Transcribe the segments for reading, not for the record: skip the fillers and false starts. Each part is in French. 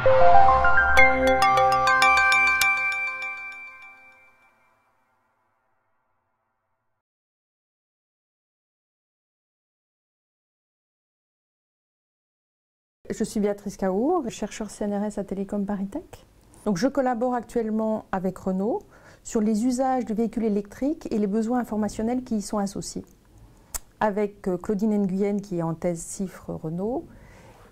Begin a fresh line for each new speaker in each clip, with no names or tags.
Je suis Béatrice Cahour, chercheur CNRS à Télécom Paris Tech. Donc je collabore actuellement avec Renault sur les usages du véhicule électrique et les besoins informationnels qui y sont associés. Avec Claudine Nguyen qui est en thèse CIFRE Renault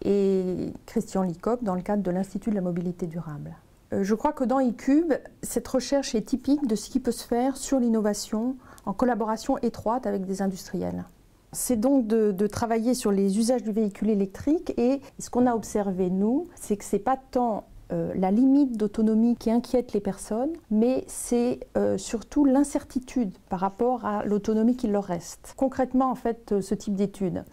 et Christian Licop dans le cadre de l'Institut de la mobilité durable. Je crois que dans eCube, cette recherche est typique de ce qui peut se faire sur l'innovation en collaboration étroite avec des industriels. C'est donc de travailler sur les usages du véhicule électrique et ce qu'on a observé, nous, c'est que ce n'est pas tant la limite d'autonomie qui inquiète les personnes, mais c'est surtout l'incertitude par rapport à l'autonomie qu'il leur reste. Concrètement, en fait, ce type d'études,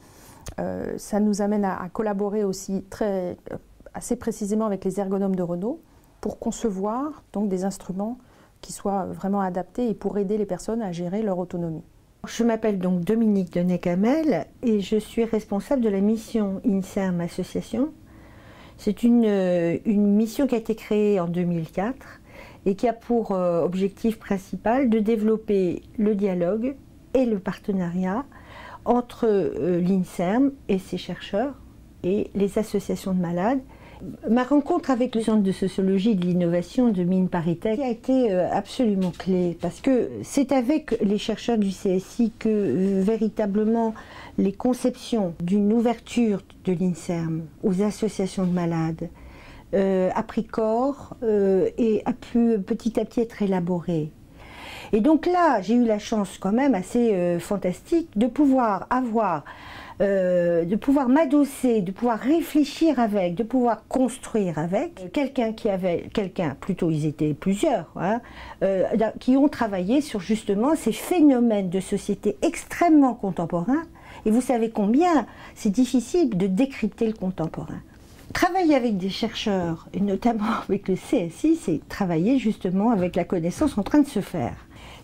ça nous amène à collaborer aussi assez précisément avec les ergonomes de Renault pour concevoir donc, des instruments qui soient vraiment adaptés et pour aider les personnes à gérer leur autonomie.
Je m'appelle donc Dominique Denec-Hamel et je suis responsable de la mission INSERM Association. C'est une mission qui a été créée en 2004 et qui a pour objectif principal de développer le dialogue et le partenariat entre l'INSERM et ses chercheurs et les associations de malades. Ma rencontre avec le Centre de sociologie de l'innovation de Mines Paris Tech a été absolument clé parce que c'est avec les chercheurs du CSI que véritablement les conceptions d'une ouverture de l'INSERM aux associations de malades a pris corps et a pu petit à petit être élaborée. Et donc là, j'ai eu la chance quand même assez fantastique de pouvoir m'adosser, de pouvoir réfléchir avec, de pouvoir construire avec plutôt ils étaient plusieurs, hein, qui ont travaillé sur justement ces phénomènes de société extrêmement contemporains. Et vous savez combien c'est difficile de décrypter le contemporain. Travailler avec des chercheurs, et notamment avec le CSI, c'est travailler justement avec la connaissance en train de se faire.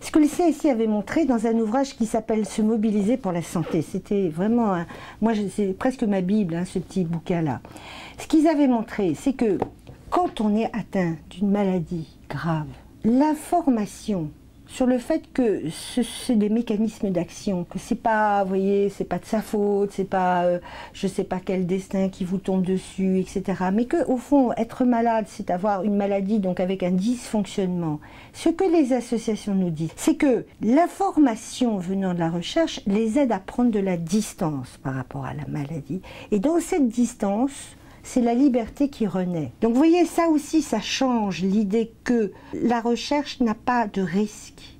Ce que le CSI avait montré dans un ouvrage qui s'appelle « Se mobiliser pour la santé », c'était vraiment, c'est presque ma Bible, hein, ce petit bouquin-là. Ce qu'ils avaient montré, c'est que quand on est atteint d'une maladie grave, l'information sur le fait que c'est des mécanismes d'action, que c'est pas, vous voyez, c'est pas de sa faute, c'est pas, je sais pas quel destin qui vous tombe dessus, etc. Mais que au fond, être malade, c'est avoir une maladie donc avec un dysfonctionnement. Ce que les associations nous disent, c'est que l'information venant de la recherche les aide à prendre de la distance par rapport à la maladie. Et dans cette distance, c'est la liberté qui renaît. Donc vous voyez, ça aussi, ça change l'idée que la recherche n'a pas de risque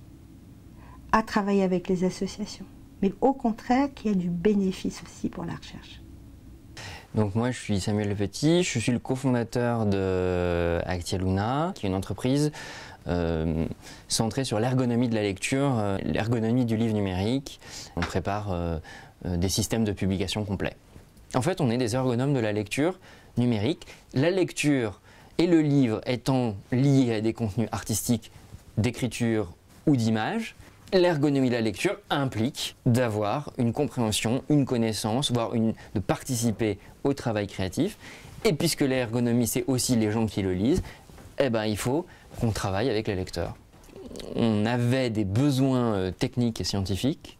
à travailler avec les associations, mais au contraire qu'il y a du bénéfice aussi pour la recherche.
Donc moi je suis Samuel Le Petit, je suis le cofondateur de Actialuna, qui est une entreprise centrée sur l'ergonomie de la lecture, l'ergonomie du livre numérique. On prépare des systèmes de publication complets. En fait, on est des ergonomes de la lecture numérique. La lecture et le livre étant liés à des contenus artistiques, d'écriture ou d'image, l'ergonomie de la lecture implique d'avoir une compréhension, une connaissance, voire de participer au travail créatif. Et puisque l'ergonomie, c'est aussi les gens qui le lisent, eh ben, il faut qu'on travaille avec les lecteurs. On avait des besoins techniques et scientifiques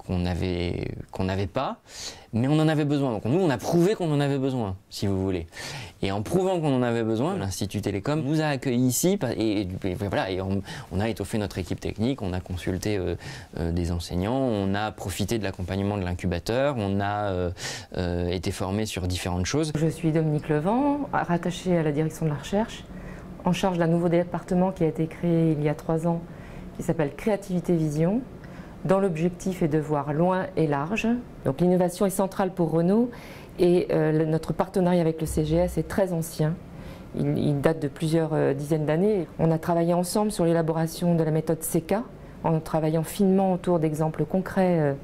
qu'on n'avait pas, mais on en avait besoin. Donc nous, on a prouvé qu'on en avait besoin, si vous voulez. Et en prouvant qu'on en avait besoin, l'Institut Télécom nous a accueillis ici et voilà, et on a étoffé notre équipe technique, on a consulté des enseignants, on a profité de l'accompagnement de l'incubateur, on a été formé sur différentes choses.
Je suis Dominique Levent, rattachée à la direction de la recherche, en charge d'un nouveau département qui a été créé il y a 3 ans, qui s'appelle Créativité Vision, dont l'objectif est de voir loin et large. Donc l'innovation est centrale pour Renault et notre partenariat avec le CGS est très ancien. Il date de plusieurs dizaines d'années. On a travaillé ensemble sur l'élaboration de la méthode CECA, en travaillant finement autour d'exemples concrets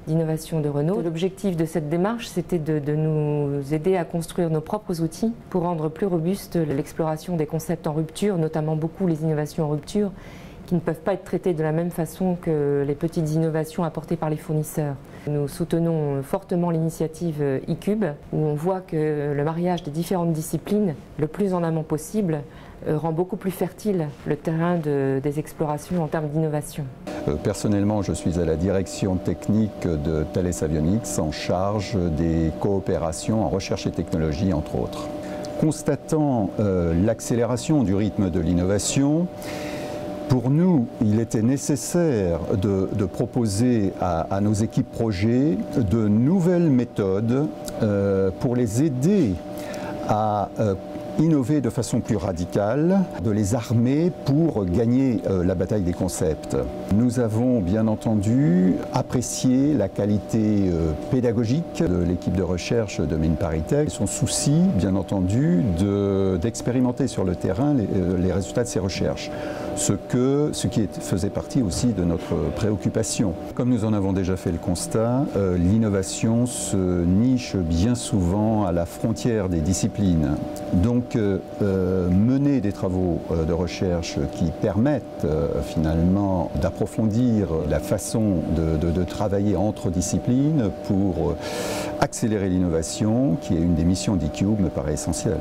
d'innovation de Renault. L'objectif de cette démarche, c'était de nous aider à construire nos propres outils pour rendre plus robuste l'exploration des concepts en rupture, notamment beaucoup les innovations en rupture, qui ne peuvent pas être traitées de la même façon que les petites innovations apportées par les fournisseurs. Nous soutenons fortement l'initiative e-Cube, où on voit que le mariage des différentes disciplines, le plus en amont possible, rend beaucoup plus fertile le terrain des explorations en termes d'innovation.
Personnellement, je suis à la direction technique de Thales Avionics en charge des coopérations en recherche et technologie, entre autres. Constatant l'accélération du rythme de l'innovation, pour nous, il était nécessaire de proposer à nos équipes projets de nouvelles méthodes pour les aider à innover de façon plus radicale, de les armer pour gagner la bataille des concepts. Nous avons bien entendu apprécié la qualité pédagogique de l'équipe de recherche de Mines ParisTech et son souci, bien entendu, d'expérimenter sur le terrain les résultats de ces recherches. Ce qui faisait partie aussi de notre préoccupation. Comme nous en avons déjà fait le constat, l'innovation se niche bien souvent à la frontière des disciplines. Donc mener des travaux de recherche qui permettent finalement d'approfondir la façon de travailler entre disciplines pour accélérer l'innovation, qui est une des missions d'e-Cube, me paraît essentielle.